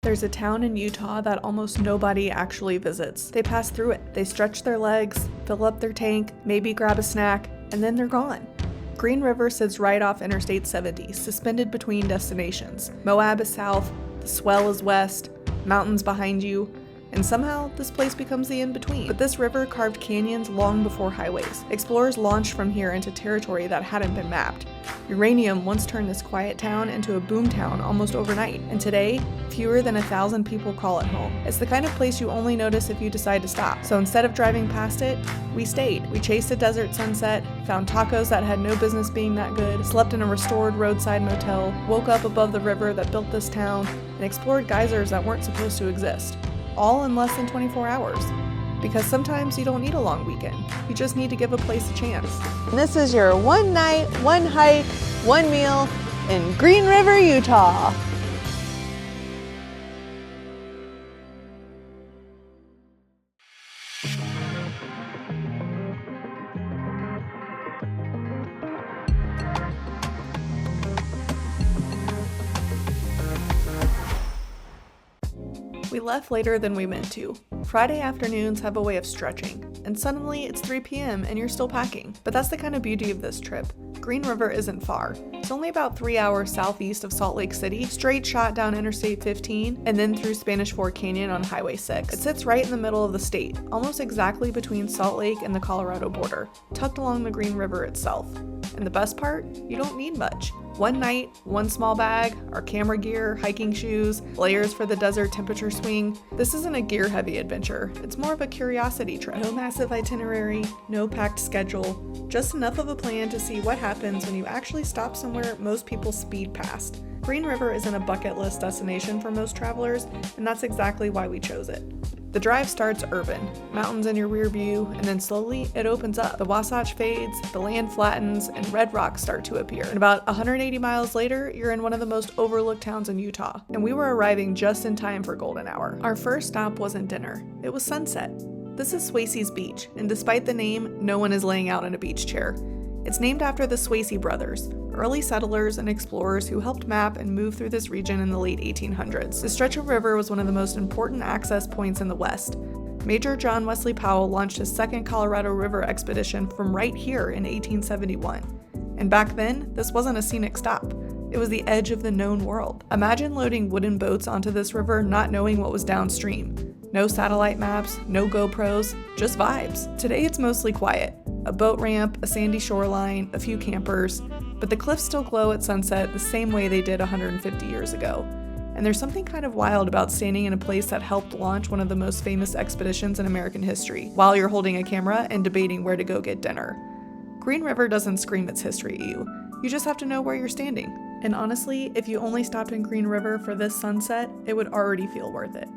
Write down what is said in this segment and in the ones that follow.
There's a town in Utah that almost nobody actually visits. They pass through it. They stretch their legs, fill up their tank, maybe grab a snack, and then they're gone. Green River sits right off Interstate 70, suspended between destinations. Moab is south, the Swell is west, mountains behind you, and somehow this place becomes the in-between. But this river carved canyons long before highways. Explorers launched from here into territory that hadn't been mapped. Uranium once turned this quiet town into a boom town almost overnight, and today, fewer than 1,000 people call it home. It's the kind of place you only notice if you decide to stop. So instead of driving past it, we stayed. We chased a desert sunset, found tacos that had no business being that good, slept in a restored roadside motel, woke up above the river that built this town, and explored geysers that weren't supposed to exist. All in less than 24 hours. Because sometimes you don't need a long weekend. You just need to give a place a chance. And this is your one night, one hike, one meal in Green River, Utah. We left later than we meant to. Friday afternoons have a way of stretching, and suddenly it's 3 p.m. and you're still packing. But that's the kind of beauty of this trip. Green River isn't far. It's only about 3 hours southeast of Salt Lake City, straight shot down Interstate 15, and then through Spanish Fork Canyon on Highway 6. It sits right in the middle of the state, almost exactly between Salt Lake and the Colorado border, tucked along the Green River itself. And the best part? You don't need much. One night, one small bag, our camera gear, hiking shoes, layers for the desert temperature swing. This isn't a gear-heavy adventure. It's more of a curiosity trip. No massive itinerary, no packed schedule, just enough of a plan to see what happens when you actually stop somewhere most people speed past. Green River isn't a bucket list destination for most travelers, and that's exactly why we chose it. The drive starts urban, mountains in your rear view, and then slowly it opens up. The Wasatch fades, the land flattens, and red rocks start to appear. And about 180 miles later, you're in one of the most overlooked towns in Utah, and we were arriving just in time for golden hour. Our first stop wasn't dinner, it was sunset. This is Swasey's beach, and despite the name, no one is laying out in a beach chair. It's named after the Swasey brothers, early settlers and explorers who helped map and move through this region in the late 1800s. The stretch of river was one of the most important access points in the West. Major John Wesley Powell launched his second Colorado River expedition from right here in 1871. And back then, this wasn't a scenic stop. It was the edge of the known world. Imagine loading wooden boats onto this river not knowing what was downstream. No satellite maps, no GoPros, just vibes. Today it's mostly quiet. A boat ramp, a sandy shoreline, a few campers, but the cliffs still glow at sunset the same way they did 150 years ago. And there's something kind of wild about standing in a place that helped launch one of the most famous expeditions in American history, while you're holding a camera and debating where to go get dinner. Green River doesn't scream its history at you. You just have to know where you're standing. And honestly, if you only stopped in Green River for this sunset, it would already feel worth it.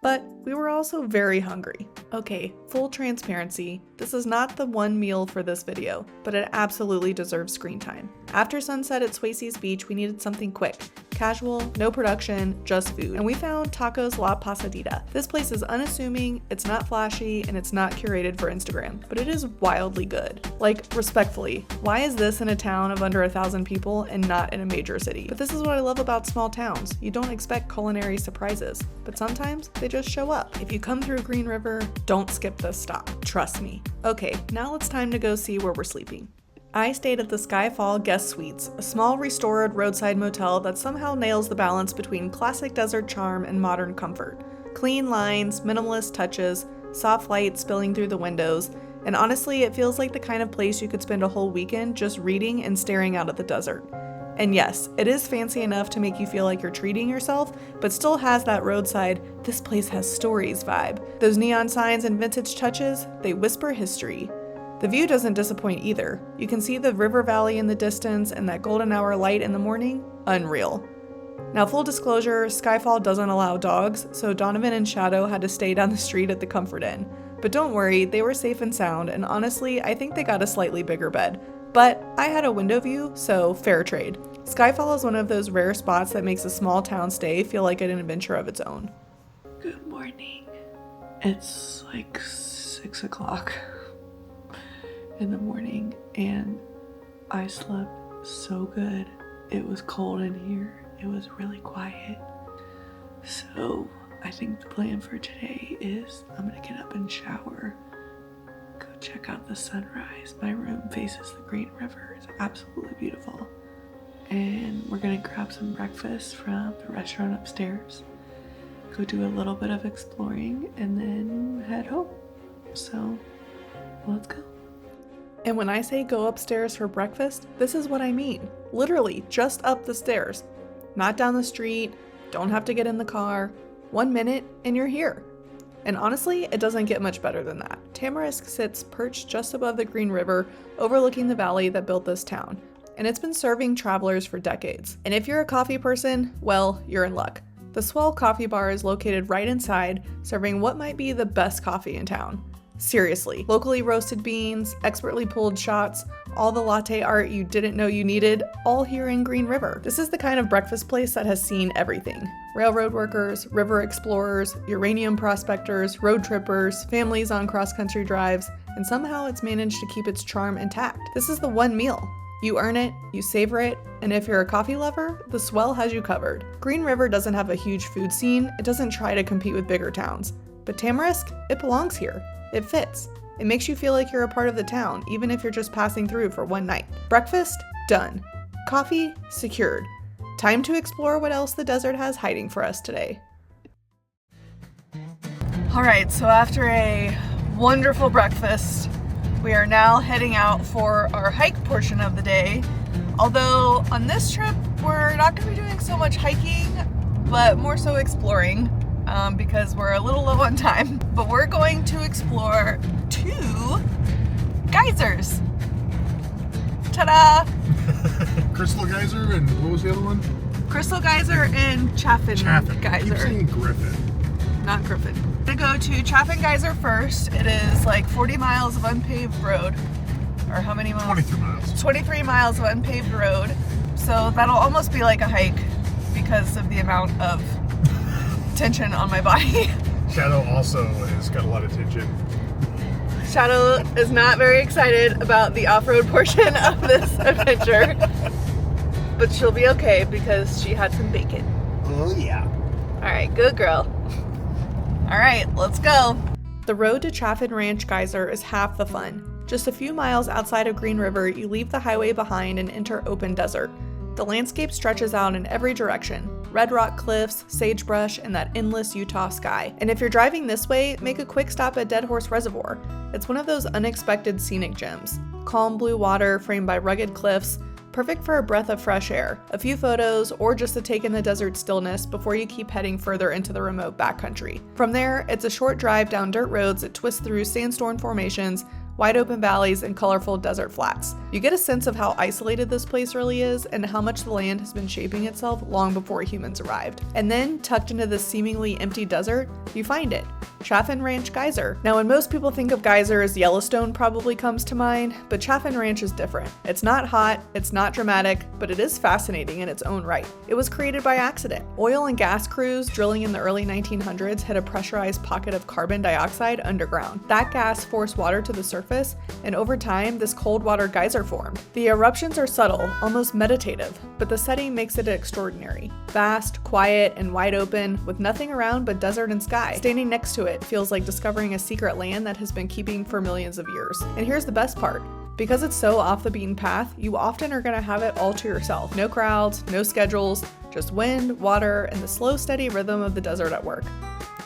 But we were also very hungry. Okay, full transparency, this is not the one meal for this video, but it absolutely deserves screen time. After sunset at Swasey's beach, we needed something quick. Casual, no production, just food. And we found Tacos La Pasadita. This place is unassuming, it's not flashy, and it's not curated for Instagram, but it is wildly good. Like, respectfully, why is this in a town of under 1,000 people and not in a major city? But this is what I love about small towns. You don't expect culinary surprises, but sometimes they just show up. If you come through Green River, don't skip this stop. Trust me. Okay, now it's time to go see where we're sleeping. I stayed at the Skyfall Guest Suites, a small restored roadside motel that somehow nails the balance between classic desert charm and modern comfort. Clean lines, minimalist touches, soft light spilling through the windows, and honestly, it feels like the kind of place you could spend a whole weekend just reading and staring out at the desert. And yes, it is fancy enough to make you feel like you're treating yourself, but still has that roadside, this place has stories vibe. Those neon signs and vintage touches, they whisper history. The view doesn't disappoint either. You can see the river valley in the distance and that golden hour light in the morning, unreal. Now full disclosure, Skyfall doesn't allow dogs, so Donovan and Shadow had to stay down the street at the Comfort Inn. But don't worry, they were safe and sound, and honestly, I think they got a slightly bigger bed. But I had a window view, so fair trade. Skyfall is one of those rare spots that makes a small town stay feel like an adventure of its own. Good morning. It's like 6 o'clock in the morning and I slept so good. It was cold in here. It was really quiet. So I think the plan for today is I'm gonna get up and shower, go check out the sunrise. My room faces the Green River. It's absolutely beautiful. And we're gonna grab some breakfast from the restaurant upstairs, go do a little bit of exploring, and then head home. So let's go. And when I say go upstairs for breakfast, this is what I mean. Literally, just up the stairs. Not down the street, don't have to get in the car. 1 minute and you're here. And honestly, it doesn't get much better than that. Tamarisk sits perched just above the Green River, overlooking the valley that built this town. And it's been serving travelers for decades. And if you're a coffee person, well, you're in luck. The Swell Coffee Bar is located right inside, serving what might be the best coffee in town. Seriously, locally roasted beans, expertly pulled shots, all the latte art you didn't know you needed, all here in Green River. This is the kind of breakfast place that has seen everything. Railroad workers, river explorers, uranium prospectors, road trippers, families on cross-country drives, and somehow it's managed to keep its charm intact. This is the one meal. You earn it, you savor it, and if you're a coffee lover, the Swell has you covered. Green River doesn't have a huge food scene, it doesn't try to compete with bigger towns. But Tamarisk, it belongs here. It fits. It makes you feel like you're a part of the town, even if you're just passing through for one night. Breakfast? Done. Coffee? Secured. Time to explore what else the desert has hiding for us today. All right, so after a wonderful breakfast, we are now heading out for our hike portion of the day. Although on this trip, we're not going to be doing so much hiking, but more so exploring. Because we're a little low on time, but we're going to explore 2 geysers. Ta-da! Crystal Geyser and what was the other one? Crystal Geyser and Chaffin Chaffin. Geyser. I keep saying Griffin. Not Griffin. We're gonna go to Chaffin Geyser first. It is like 40 miles of unpaved road. Or how many miles? 23 miles. 23 miles of unpaved road. So that'll almost be like a hike because of the amount of tension on my body. Shadow also has got a lot of tension. Shadow is not very excited about the off-road portion of this adventure, but she'll be okay because she had some bacon. Oh yeah. All right, good girl. All right, let's go. The road to Chaffin Ranch Geyser is half the fun. Just a few miles outside of Green River, you leave the highway behind and enter open desert. The landscape stretches out in every direction. Red rock cliffs, sagebrush, and that endless Utah sky. And if you're driving this way, make a quick stop at Dead Horse Reservoir. It's one of those unexpected scenic gems. Calm blue water framed by rugged cliffs, perfect for a breath of fresh air, a few photos, or just to take in the desert stillness before you keep heading further into the remote backcountry. From there, it's a short drive down dirt roads that twist through sandstone formations, wide open valleys, and colorful desert flats. You get a sense of how isolated this place really is and how much the land has been shaping itself long before humans arrived. And then, tucked into this seemingly empty desert, you find it, Chaffin Ranch Geyser. Now, when most people think of geysers, Yellowstone probably comes to mind, but Chaffin Ranch is different. It's not hot, it's not dramatic, but it is fascinating in its own right. It was created by accident. Oil and gas crews drilling in the early 1900s hit a pressurized pocket of carbon dioxide underground. That gas forced water to the surface, and over time, this cold water geyser formed. The eruptions are subtle, almost meditative, but the setting makes it extraordinary. Vast, quiet, and wide open, with nothing around but desert and sky. Standing next to it feels like discovering a secret land that has been keeping for millions of years. And here's the best part. Because it's so off the beaten path, you often are going to have it all to yourself. No crowds, no schedules, just wind, water, and the slow, steady rhythm of the desert at work.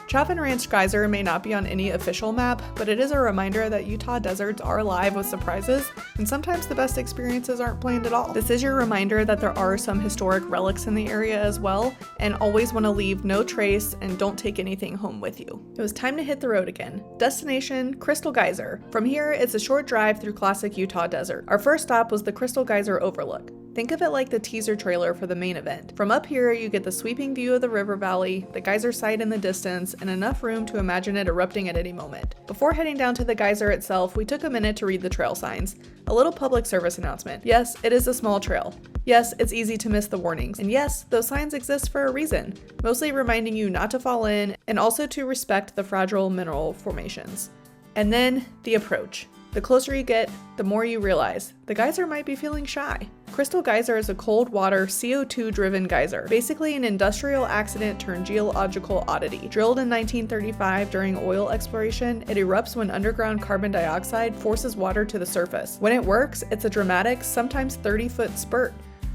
Chaffin Ranch Geyser may not be on any official map, but it is a reminder that Utah deserts are alive with surprises, and sometimes the best experiences aren't planned at all. This is your reminder that there are some historic relics in the area as well, and always want to leave no trace and don't take anything home with you. It was time to hit the road again. Destination, Crystal Geyser. From here, it's a short drive through classic Utah desert. Our first stop was the Crystal Geyser Overlook. Think of it like the teaser trailer for the main event. From up here, you get the sweeping view of the river valley, the geyser site in the distance, and enough room to imagine it erupting at any moment. Before heading down to the geyser itself, we took a minute to read the trail signs. A little public service announcement. Yes, it is a small trail. Yes, it's easy to miss the warnings. And yes, those signs exist for a reason, mostly reminding you not to fall in and also to respect the fragile mineral formations. And then the approach. The closer you get, the more you realize the geyser might be feeling shy. Crystal Geyser is a cold water, CO2-driven geyser, basically an industrial accident turned geological oddity. Drilled in 1935 during oil exploration, it erupts when underground carbon dioxide forces water to the surface. When it works, it's a dramatic, sometimes 30-foot spurt.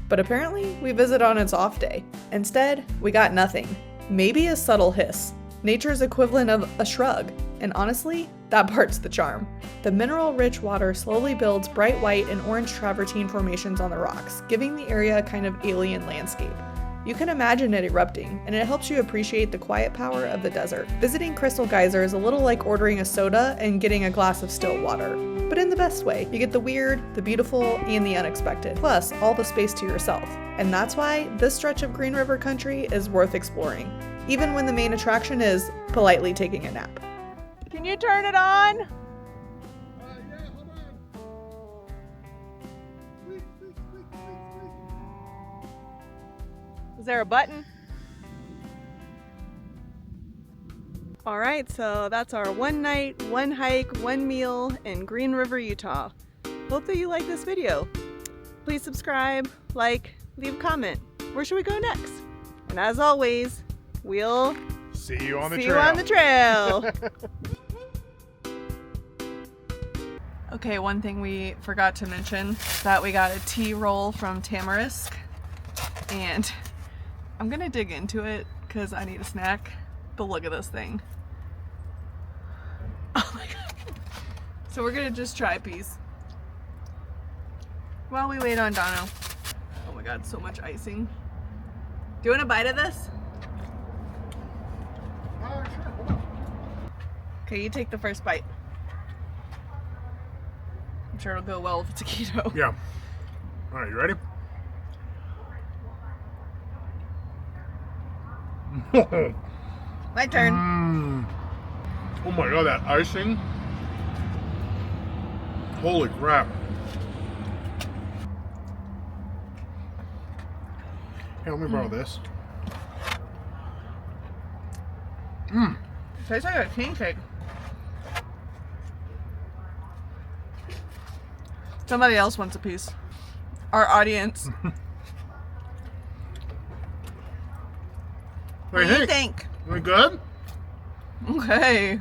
But apparently, we visit on its off day. Instead, we got nothing. Maybe a subtle hiss. Nature's equivalent of a shrug. And honestly, that part's the charm. The mineral-rich water slowly builds bright white and orange travertine formations on the rocks, giving the area a kind of alien landscape. You can imagine it erupting, and it helps you appreciate the quiet power of the desert. Visiting Crystal Geyser is a little like ordering a soda and getting a glass of still water. But in the best way. You get the weird, the beautiful, and the unexpected, plus all the space to yourself. And that's why this stretch of Green River country is worth exploring, even when the main attraction is politely taking a nap. Can you turn it on? Yeah, hold on. Squeak, squeak, squeak, squeak, squeak. Is there a button? All right, so that's our one night, one hike, one meal in Green River, Utah. Hope that you like this video. Please subscribe, like, leave a comment. Where should we go next? And as always, we'll See you on the see trail. you on the trail. Okay, one thing we forgot to mention is that we got a tea roll from Tamarisk, and I'm gonna dig into it because I need a snack, but look at this thing. Oh my god. So we're gonna just try a piece while we wait on Dono. Oh my god, so much icing. Do you want a bite of this? Sure, hold on. Okay, you take the first bite. I'm sure it'll go well with the taquito. Yeah. All right, you ready? My turn. Oh my god, that icing. Holy crap. Hey, let me borrow this. Tastes like a king cake. Somebody else wants a piece. Our audience. What do you think? We good? Okay.